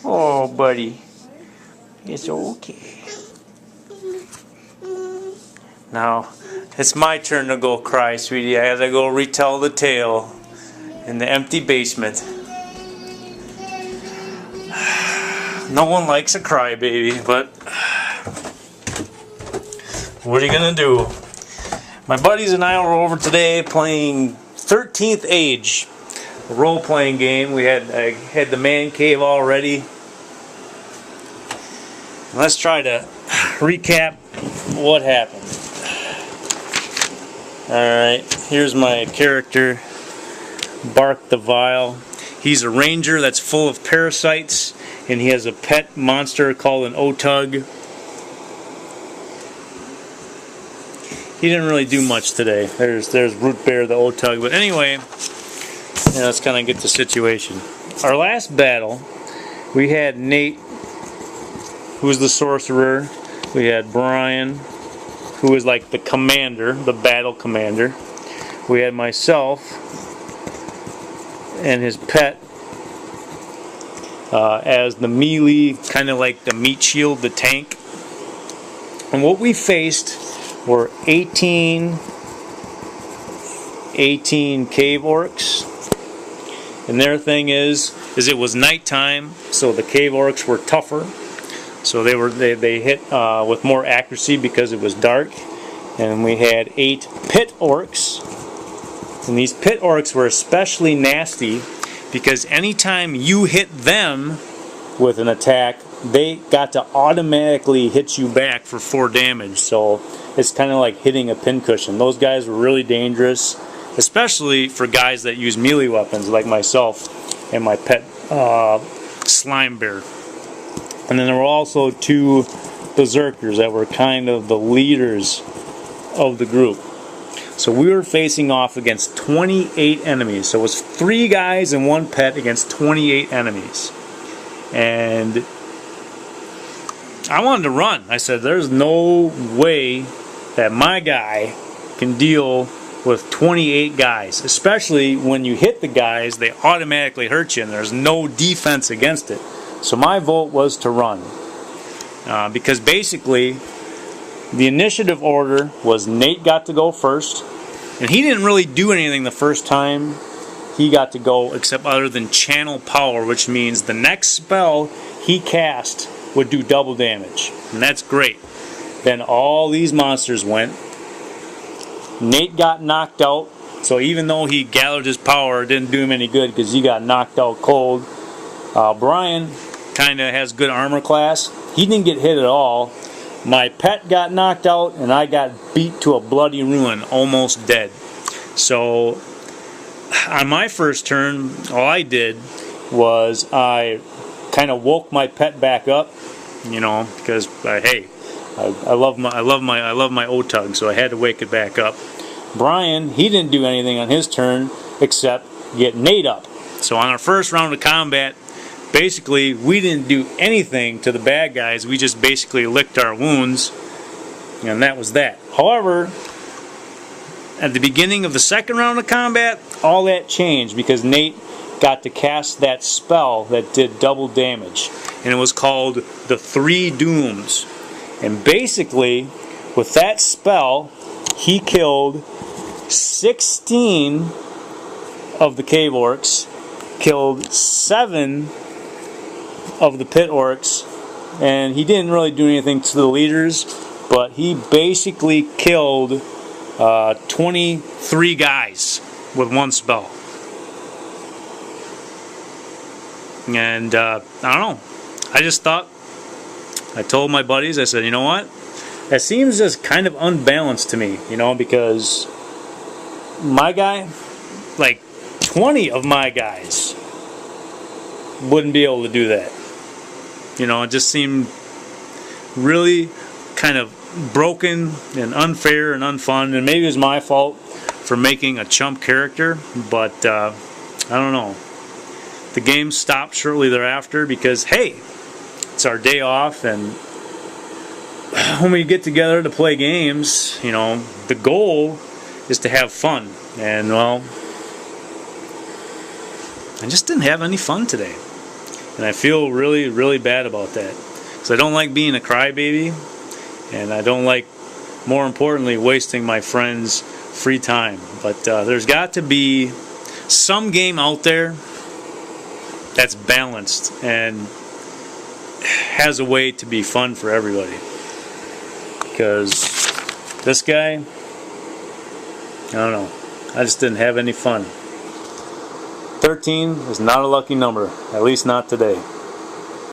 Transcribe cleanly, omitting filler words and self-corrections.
Oh, buddy. It's okay. Now, it's my turn to go cry, sweetie. I have to go retell the tale in the empty basement. No one likes a crybaby, but what are you gonna do? My buddies and I were over today playing 13th Age, a role-playing game. I had the man cave all ready. Let's try to recap what happened. Alright, here's my character, Bark the Vile. He's a ranger that's full of parasites, and he has a pet monster called an Otug. He didn't really do much today. There's Root Bear, the Otug. But anyway, let's kind of get the situation. Our last battle, we had Nate, who was the sorcerer. We had Brian, who was like the commander, the battle commander. We had myself and his pet as the melee, kind of like the meat shield, the tank. And what we faced were 18 cave orcs. And their thing is it was nighttime, so the cave orcs were tougher. So they hit with more accuracy because it was dark. And we had 8 pit orcs. And these pit orcs were especially nasty because anytime you hit them with an attack, they got to automatically hit you back for 4 damage. So it's kind of like hitting a pincushion. Those guys were really dangerous, especially for guys that use melee weapons like myself and my pet slime bear. And then there were also 2 berserkers that were kind of the leaders of the group. So we were facing off against 28 enemies. So it was 3 guys and 1 pet against 28 enemies. And I wanted to run. I said, there's no way that my guy can deal with 28 guys. Especially when you hit the guys, they automatically hurt you and there's no defense against it. So my vote was to run. Because basically, the initiative order was Nate got to go first. And he didn't really do anything the first time he got to go, except other than channel power, which means the next spell he cast would do double damage. And that's great. Then all these monsters went. Nate got knocked out. So even though he gathered his power, it didn't do him any good because he got knocked out cold. Brian kind of has good armor class. He didn't get hit at all. My pet got knocked out and I got beat to a bloody ruin, almost dead. So on my first turn, all I did was I kind of woke my pet back up, because hey, I love my Otug, so I had to wake it back up. Brian, he didn't do anything on his turn except get Nate up. So on our first round of combat, basically, we didn't do anything to the bad guys. We just basically licked our wounds, and that was that. However, at the beginning of the second round of combat, all that changed because Nate got to cast that spell that did double damage, and it was called the 3 Dooms. And basically, with that spell, he killed 16 of the cave orcs, killed 7 of the pit orcs, and he didn't really do anything to the leaders, but he basically killed 23 guys with 1 spell. And I don't know, I told my buddies, I said, you know what, that seems just kind of unbalanced to me, because my guy, like 20 of my guys wouldn't be able to do that. It just seemed really kind of broken and unfair and unfun, and maybe it was my fault for making a chump character, but I don't know. The game stopped shortly thereafter because, hey, it's our day off, and when we get together to play games, the goal is to have fun, and well, I just didn't have any fun today. And I feel really, really bad about that. Because I don't like being a crybaby, and I don't like, more importantly, wasting my friends' free time. But there's got to be some game out there that's balanced and has a way to be fun for everybody. Because this guy, I don't know, I just didn't have any fun. 13 is not a lucky number, at least not today.